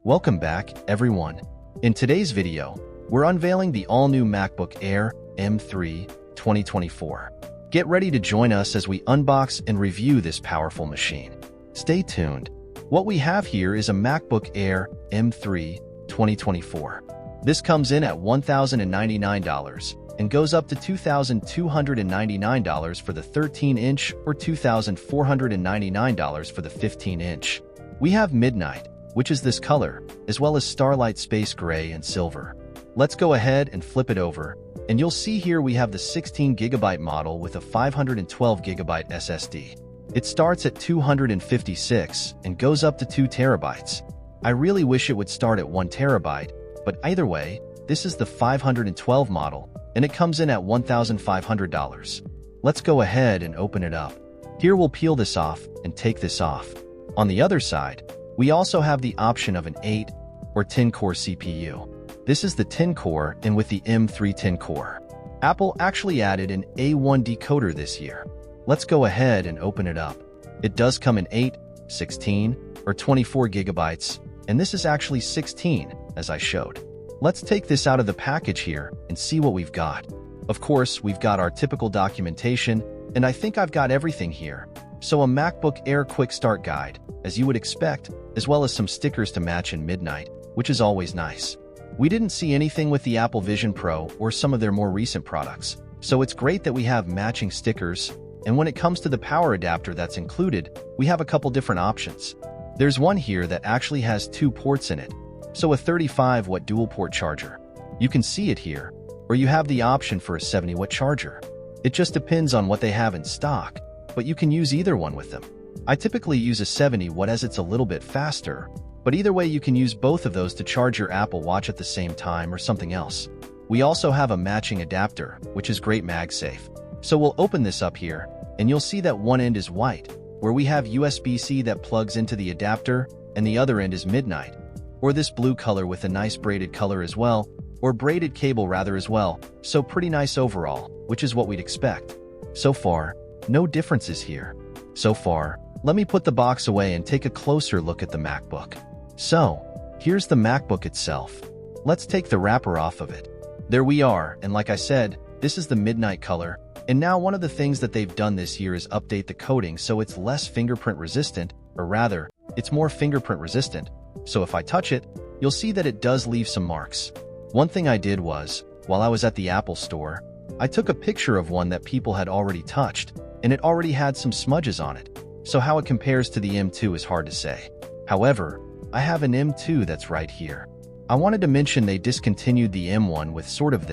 Welcome back, everyone. In today's video, we're unveiling the all-new MacBook Air M3 2024. Get ready to join us as we unbox and review this powerful machine. Stay tuned. What we have here is a MacBook Air M3 2024. This comes in at $1,099 and goes up to $2,299 for the 13-inch or $2,499 for the 15-inch. We have Midnight, which is this color, as well as Starlight Space Gray and Silver. Let's go ahead and flip it over, and you'll see here we have the 16GB model with a 512GB SSD. It starts at $256 and goes up to 2TB. I really wish it would start at 1TB, but either way, this is the 512 model, and it comes in at $1,500. Let's go ahead and open it up. Here we'll peel this off and take this off. On the other side, we also have the option of an 8 or 10-core CPU. This is the 10-core and with the M3 10-core. Apple actually added an A1 decoder this year. Let's go ahead and open it up. It does come in 8, 16, or 24GB, and this is actually 16, as I showed. Let's take this out of the package here and see what we've got. Of course, we've got our typical documentation, and I think I've got everything here. So a MacBook Air quick start guide, as you would expect, as well as some stickers to match in Midnight, which is always nice. We didn't see anything with the Apple Vision Pro or some of their more recent products, so it's great that we have matching stickers, and when it comes to the power adapter that's included, we have a couple different options. There's one here that actually has 2 ports in it, so a 35-watt dual-port charger. You can see it here, or you have the option for a 70-watt charger. It just depends on what they have in stock, but you can use either one with them. I typically use a 70-watt as it's a little bit faster, but either way you can use both of those to charge your Apple Watch at the same time or something else. We also have a matching adapter, which is great MagSafe. So we'll open this up here, and you'll see that one end is white, where we have USB-C that plugs into the adapter, and the other end is Midnight, or this blue color with a nice braided color as well, or braided cable rather as well, so pretty nice overall, which is what we'd expect. So far, no differences here. So far, let me put the box away and take a closer look at the MacBook. So, here's the MacBook itself. Let's take the wrapper off of it. There we are, and like I said, this is the Midnight color, and now one of the things that they've done this year is update the coating so it's less fingerprint resistant, or rather, it's more fingerprint resistant. So if I touch it, you'll see that it does leave some marks. One thing I did was, while I was at the Apple Store, I took a picture of one that people had already touched, and it already had some smudges on it. So how it compares to the M2 is hard to say. However, I have an M2 that's right here. I wanted to mention they discontinued the M1 with sort of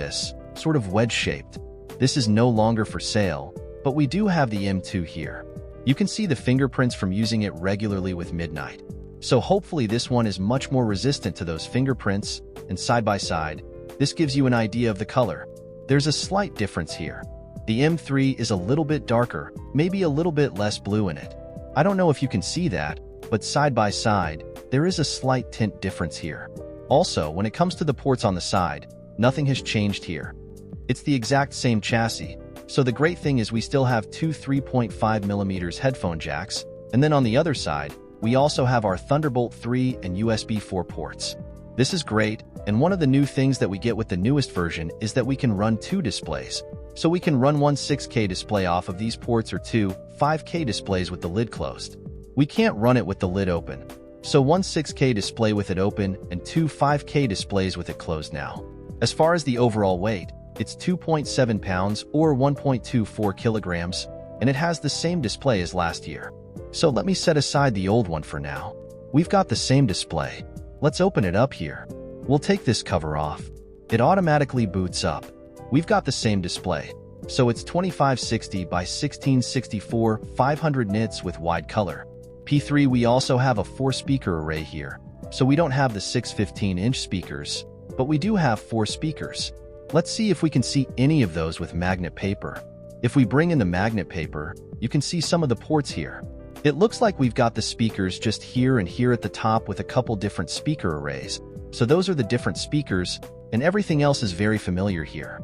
wedge-shaped. This is no longer for sale, but we do have the M2 here. You can see the fingerprints from using it regularly with Midnight. So hopefully this one is much more resistant to those fingerprints, and side by side, this gives you an idea of the color. There's a slight difference here. The M3 is a little bit darker, maybe a little bit less blue in it. I don't know if you can see that, but side by side, there is a slight tint difference here. Also, when it comes to the ports on the side, nothing has changed here. It's the exact same chassis, so the great thing is we still have 2 3.5mm headphone jacks, and then on the other side, we also have our Thunderbolt 3 and USB 4 ports. This is great, and one of the new things that we get with the newest version is that we can run 2 displays. So we can run one 6K display off of these ports or 2 5K displays with the lid closed. We can't run it with the lid open. So one 6K display with it open and 2 5K displays with it closed now. As far as the overall weight, it's 2.7 pounds or 1.24 kilograms, and it has the same display as last year. So let me set aside the old one for now. We've got the same display. Let's open it up here. We'll take this cover off. It automatically boots up. We've got the same display. So it's 2560 by 1664, 500 nits with wide color. P3 we also have a 4-speaker array here. So we don't have the 6 15-inch speakers, but we do have 4 speakers. Let's see if we can see any of those with magnet paper. If we bring in the magnet paper, you can see some of the ports here. It looks like we've got the speakers just here and here at the top with a couple different speaker arrays. So those are the different speakers, and everything else is very familiar here.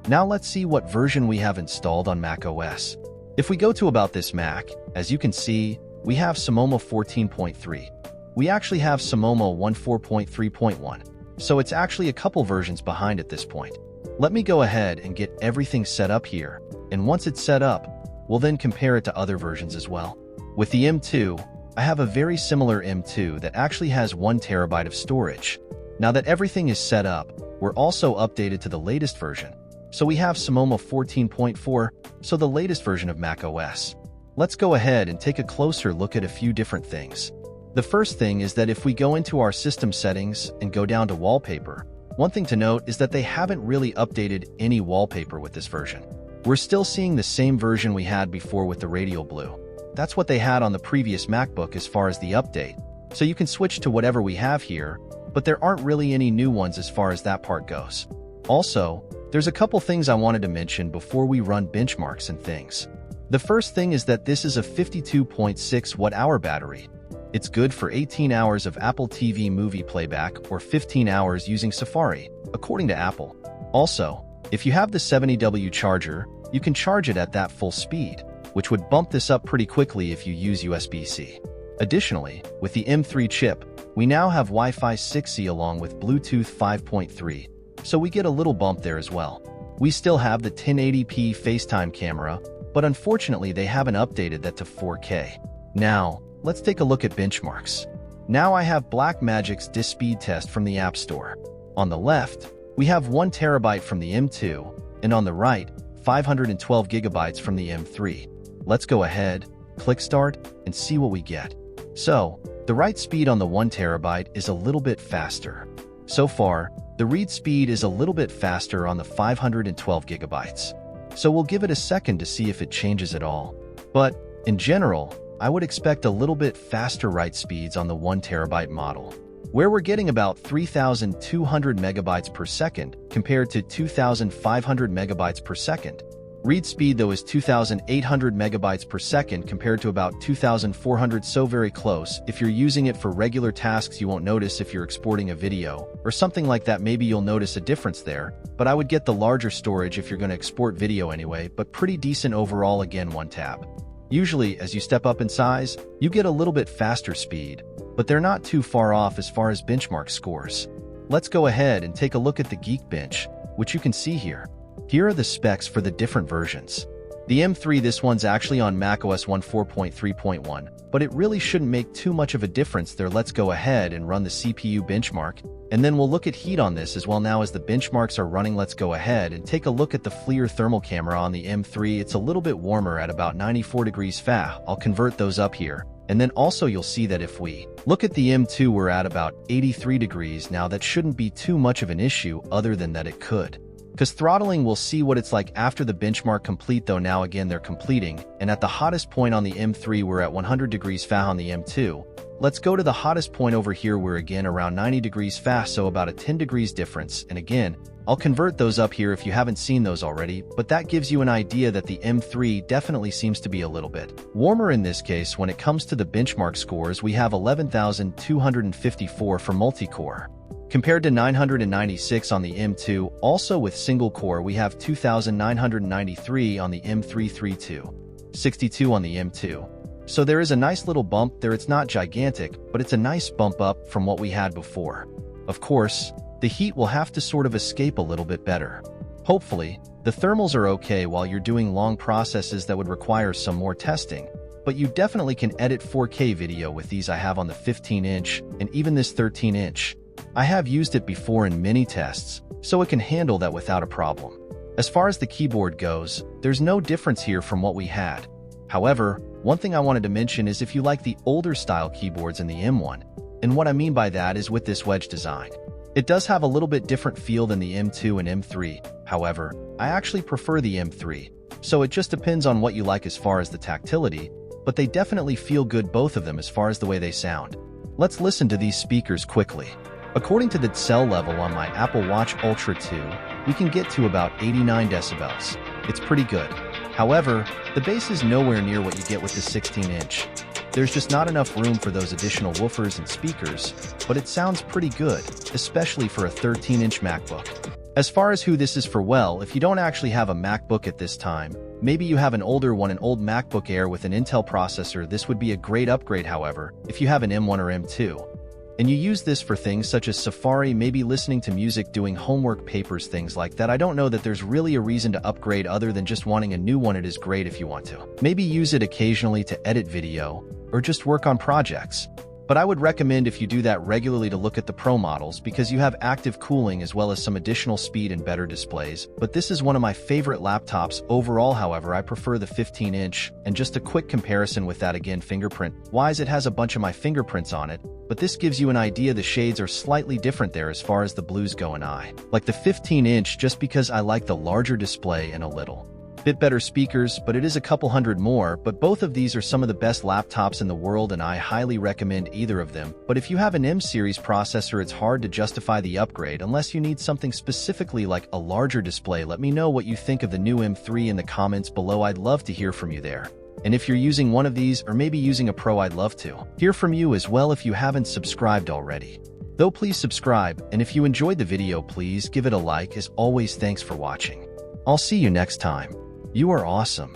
Now let's see what version we have installed on macOS. If we go to About This Mac, as you can see, we have Sonoma 14.3. we actually have Sonoma 14.3.1, so it's actually a couple versions behind at this point. Let me go ahead and get everything set up here, and once it's set up, we'll then compare it to other versions as well. With the M2, I have a very similar M2 that actually has 1 terabyte of storage. Now that everything is set up, we're also updated to the latest version. So we have Sonoma 14.4, so the latest version of macOS. Let's go ahead and take a closer look at a few different things. The first thing is that if we go into our system settings and go down to wallpaper, one thing to note is that they haven't really updated any wallpaper with this version. We're still seeing the same version we had before with the radial blue. That's what they had on the previous MacBook as far as the update, so you can switch to whatever we have here, but there aren't really any new ones as far as that part goes. Also, there's a couple things I wanted to mention before we run benchmarks and things. The first thing is that this is a 52.6 watt-hour battery. It's good for 18 hours of Apple TV movie playback or 15 hours using Safari, according to Apple. Also, if you have the 70W charger, you can charge it at that full speed, which would bump this up pretty quickly if you use USB-C. Additionally, with the M3 chip, we now have Wi-Fi 6E along with Bluetooth 5.3, so we get a little bump there as well. We still have the 1080p FaceTime camera, but unfortunately they haven't updated that to 4K. Now, let's take a look at benchmarks. Now I have Blackmagic's disk speed test from the App Store. On the left, we have 1 terabyte from the M2, and on the right, 512 gigabytes from the M3. Let's go ahead, click Start, and see what we get. So, the write speed on the 1 terabyte is a little bit faster. So far, the read speed is a little bit faster on the 512 gigabytes. So we'll give it a second to see if it changes at all. But, in general, I would expect a little bit faster write speeds on the 1 terabyte model, where we're getting about 3,200 megabytes per second compared to 2,500 megabytes per second. Read speed though is 2,800 megabytes per second compared to about 2,400, so very close. If you're using it for regular tasks, you won't notice. If you're exporting a video or something like that, maybe you'll notice a difference there, but I would get the larger storage if you're going to export video anyway, but pretty decent overall. Again, 1 tab. Usually, as you step up in size, you get a little bit faster speed, but they're not too far off as far as benchmark scores. Let's go ahead and take a look at the Geekbench, which you can see here. Here are the specs for the different versions. The M3, this one's actually on macOS 14.3.1, but it really shouldn't make too much of a difference there. Let's go ahead and run the CPU benchmark, and then we'll look at heat on this as well. Now as the benchmarks are running, let's go ahead and take a look at the FLIR thermal camera on the M3. It's a little bit warmer at about 94 degrees Fah. I'll convert those up here. And then also you'll see that if we look at the M2, we're at about 83 degrees. Now that shouldn't be too much of an issue, other than that it could. Because throttling, we'll see what it's like after the benchmark complete though. Now again, they're completing, and at the hottest point on the M3, we're at 100 degrees Fah on the M2. Let's go to the hottest point over here, we're again around 90 degrees Fah, so about a 10 degrees difference. And again, I'll convert those up here if you haven't seen those already, but that gives you an idea that the M3 definitely seems to be a little bit warmer in this case. When it comes to the benchmark scores, we have 11,254 for multi-core, compared to 996 on the M2. Also with single core, we have 2,993 on the M332, 62 on the M2. So there is a nice little bump there. It's not gigantic, but it's a nice bump up from what we had before. Of course, the heat will have to sort of escape a little bit better. Hopefully, the thermals are okay while you're doing long processes that would require some more testing, but you definitely can edit 4K video with these. I have on the 15-inch and even this 13-inch. I have used it before in many tests, so it can handle that without a problem. As far as the keyboard goes, there's no difference here from what we had. However, one thing I wanted to mention is if you like the older style keyboards in the M1, and what I mean by that is with this wedge design. It does have a little bit different feel than the M2 and M3, however, I actually prefer the M3, so it just depends on what you like as far as the tactility, but they definitely feel good, both of them, as far as the way they sound. Let's listen to these speakers quickly. According to the cell level on my Apple Watch Ultra 2, we can get to about 89 decibels. It's pretty good. However, the bass is nowhere near what you get with the 16-inch. There's just not enough room for those additional woofers and speakers, but it sounds pretty good, especially for a 13-inch MacBook. As far as who this is for, well, if you don't actually have a MacBook at this time, Maybe you have an older one, an old MacBook Air with an Intel processor. This would be a great upgrade, however, if you have an M1 or M2. And you use this for things such as Safari, maybe listening to music, doing homework, papers, things like that. I don't know that there's really a reason to upgrade other than just wanting a new one. It is great if you want to. Maybe use it occasionally to edit video or just work on projects. But I would recommend, if you do that regularly, to look at the Pro models because you have active cooling as well as some additional speed and better displays. But this is one of my favorite laptops. Overall, however, I prefer the 15-inch. And just a quick comparison with that again, fingerprint-wise, it has a bunch of my fingerprints on it. But this gives you an idea. The shades are slightly different there as far as the blues go, and I like the 15-inch just because I like the larger display and a little bit better speakers, but it is a couple hundred more. But both of these are some of the best laptops in the world, and I highly recommend either of them. But if you have an M series processor, it's hard to justify the upgrade unless you need something specifically like a larger display. Let me know what you think of the new M3 in the comments below. I'd love to hear from you there. And if you're using one of these or maybe using a Pro, I'd love to hear from you as well if you haven't subscribed already. Though please subscribe, and if you enjoyed the video, please give it a like. As always, thanks for watching. I'll see you next time. You are awesome.